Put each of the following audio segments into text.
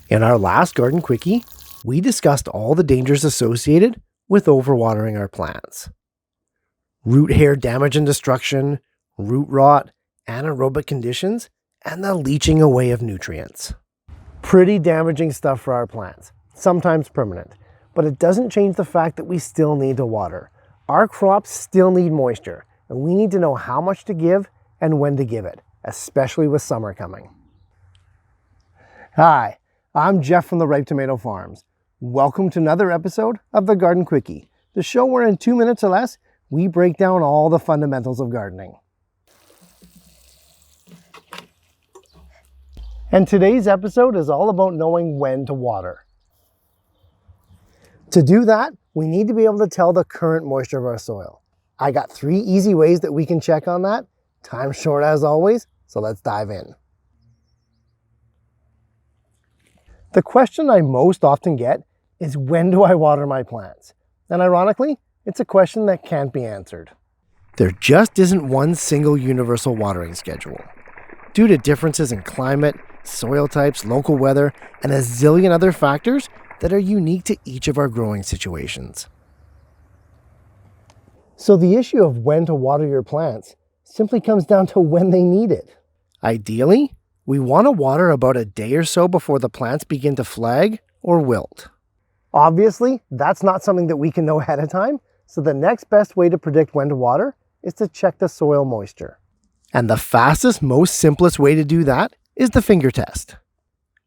In our last Garden Quickie, we discussed all the dangers associated with overwatering our plants. Root hair damage and destruction, root rot, anaerobic conditions, and the leaching away of nutrients. Pretty damaging stuff for our plants, sometimes permanent, but it doesn't change the fact that we still need to water. Our crops still need moisture, and we need to know how much to give and when to give it, especially with summer coming. Hi, I'm Jeff from the Ripe Tomato Farms. Welcome to another episode of the Garden Quickie, the show where in 2 minutes or less, we break down all the fundamentals of gardening. And today's episode is all about knowing when to water. To do that, we need to be able to tell the current moisture of our soil. I got 3 easy ways that we can check on that. Time's short as always, so let's dive in. The question I most often get is, when do I water my plants? And ironically, it's a question that can't be answered. There just isn't one single universal watering schedule. Due to differences in climate, soil types, local weather, and a zillion other factors that are unique to each of our growing situations. So the issue of when to water your plants simply comes down to when they need it. Ideally, we want to water about a day or so before the plants begin to flag or wilt. Obviously, that's not something that we can know ahead of time, so the next best way to predict when to water is to check the soil moisture. And the fastest, most simplest way to do that is the finger test.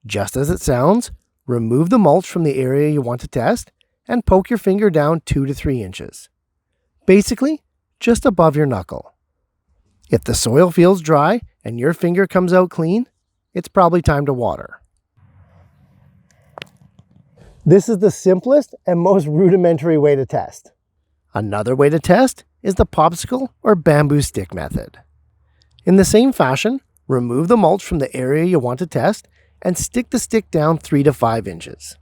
Just as it sounds, remove the mulch from the area you want to test and poke your finger down 2 to 3 inches. Basically, just above your knuckle. If the soil feels dry and your finger comes out clean, it's probably time to water. This is the simplest and most rudimentary way to test. Another way to test is the popsicle or bamboo stick method. In the same fashion, remove the mulch from the area you want to test and stick the stick down 3 to 5 inches.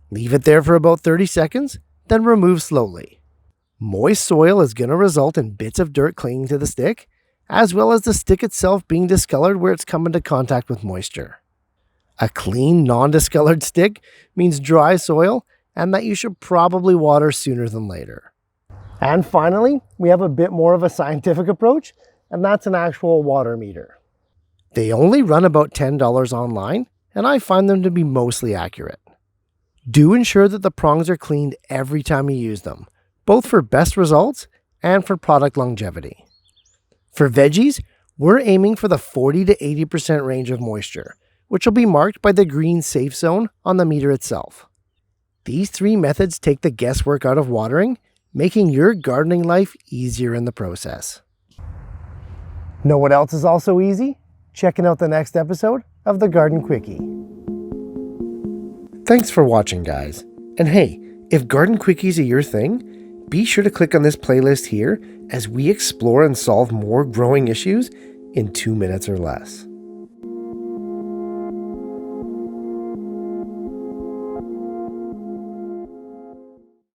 Leave it there for about 30 seconds, then remove slowly. Moist soil is going to result in bits of dirt clinging to the stick, as well as the stick itself being discolored where it's come into contact with moisture. A clean, non-discolored stick means dry soil and that you should probably water sooner than later. And finally, we have a bit more of a scientific approach, and that's an actual water meter. They only run about $10 online, and I find them to be mostly accurate. Do ensure that the prongs are cleaned every time you use them, both for best results and for product longevity. For veggies, we're aiming for the 40 to 80% range of moisture, which will be marked by the green safe zone on the meter itself. These 3 methods take the guesswork out of watering, making your gardening life easier in the process. Know what else is also easy? Checking out the next episode of the Garden Quickie. Thanks for watching, guys. And hey, if Garden Quickies are your thing, be sure to click on this playlist here as we explore and solve more growing issues in 2 minutes or less.